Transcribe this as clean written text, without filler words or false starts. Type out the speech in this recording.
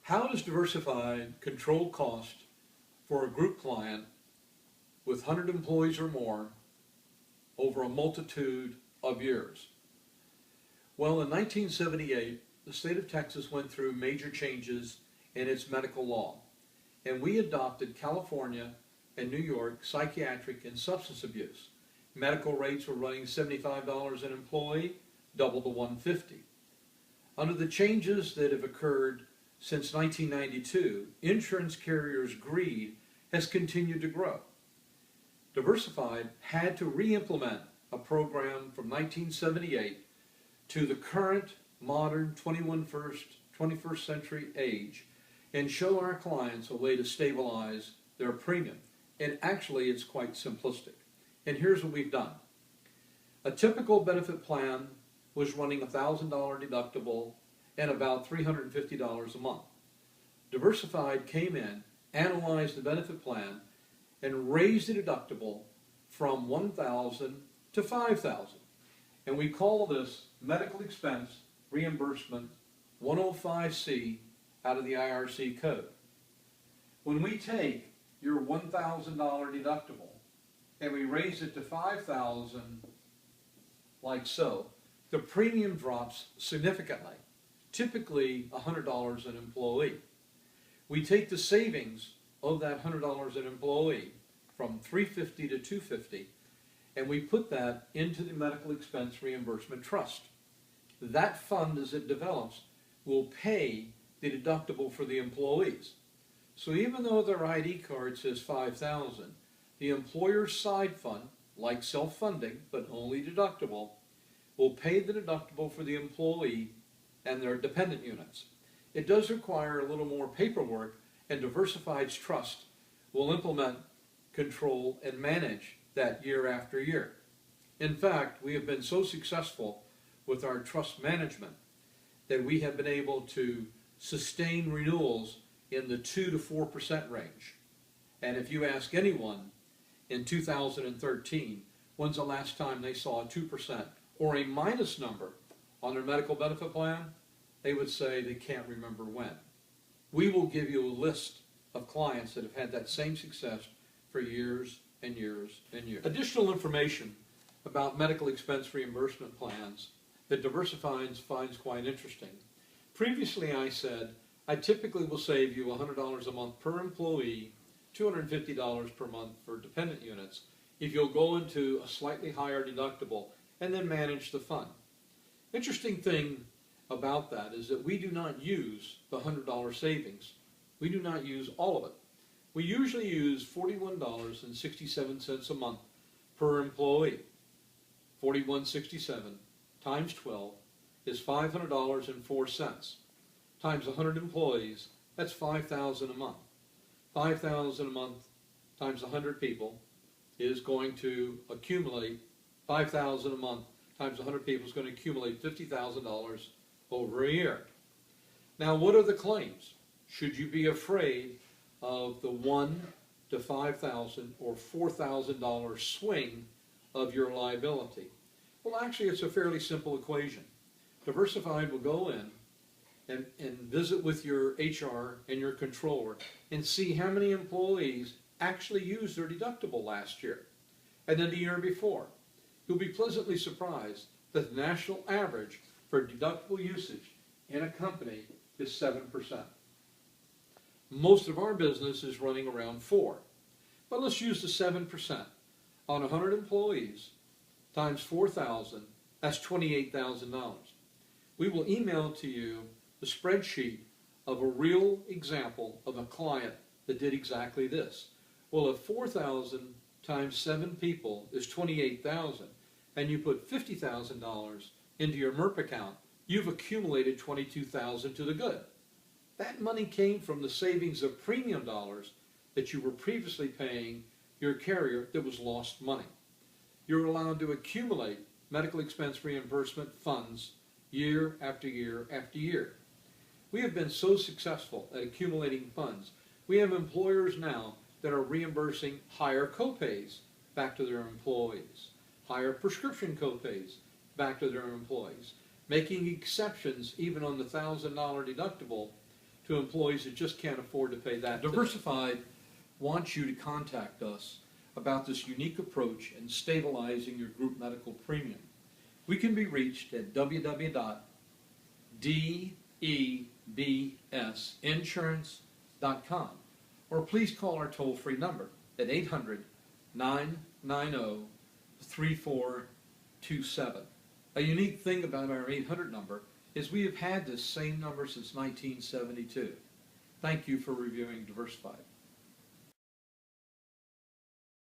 How does Diversified control cost for a group client with 100 employees or more over a multitude of years? Well, in 1978, the state of Texas went through major changes in its medical law, and we adopted California and New York psychiatric and substance abuse. Medical rates were running $75 an employee, double to $150. Under the changes that have occurred since 1992, insurance carriers' greed has continued to grow. Diversified had to re-implement a program from 1978 to the current modern 21st century age and show our clients a way to stabilize their premium. And actually, it's quite simplistic. And here's what we've done. A typical benefit plan was running $1,000 deductible and about $350 a month. Diversified came in, analyzed the benefit plan, and raised the deductible from $1,000 to $5,000. And we call this medical expense reimbursement 105C out of the IRC code. When we take your $1,000 deductible and we raise it to $5,000 like so, the premium drops significantly, typically $100 an employee. We take the savings of that $100 an employee from $350 to $250, and we put that into the medical expense reimbursement trust. That fund, as it develops, will pay the deductible for the employees. So even though their ID card says $5,000, the employer's side fund, like self-funding but only deductible, will pay the deductible for the employee and their dependent units. It does require a little more paperwork, and Diversified's trust will implement, control, and manage that year after year. In fact, we have been so successful with our trust management that we have been able to sustain renewals in the 2 to 4% range. And if you ask anyone in 2013, when's the last time they saw a 2% or a minus number on their medical benefit plan, they would say they can't remember when. We will give you a list of clients that have had that same success for years and years and years. Additional information about medical expense reimbursement plans that Diversified finds quite interesting. Previously I said I typically will save you $100 a month per employee, $250 per month for dependent units if you'll go into a slightly higher deductible and then manage the fund. Interesting thing about that is that we do not use the $100 savings. We do not use all of it. We usually use $41.67 a month per employee. $41.67 times 12 is $500.04. Times 100 employees, that's $5,000 a month. $5,000 a month times 100 people is going to accumulate, $5,000 a month times 100 people is going to accumulate $50,000 over a year. Now, what are the claims? Should you be afraid of the $1,000 to $5,000 or $4,000 swing of your liability? Well, actually, it's a fairly simple equation. Diversified will go in and visit with your HR and your controller and see how many employees actually used their deductible last year and then the year before. You'll be pleasantly surprised that the national average for deductible usage in a company is 7%. Most of our business is running around 4%. But let's use the 7%. On 100 employees times 4,000, that's $28,000. We will email to you the spreadsheet of a real example of a client that did exactly this. Well, if 4,000 times 7 people is 28,000, and you put $50,000 into your Merp account, you've accumulated 22,000 to the good. That money came from the savings of premium dollars that you were previously paying your carrier that was lost money. You're allowed to accumulate medical expense reimbursement funds year after year after year. We have been so successful at accumulating funds. We have employers now that are reimbursing higher copays back to their employees, higher prescription copays back to their employees, making exceptions even on the $1,000 deductible to employees that just can't afford to pay that. Diversified wants you to contact us about this unique approach in stabilizing your group medical premium. We can be reached at www.debsinsurance.com, or please call our toll-free number at 800-990-3427. A unique thing about our 800 number is we have had this same number since 1972. Thank you for reviewing Diversified.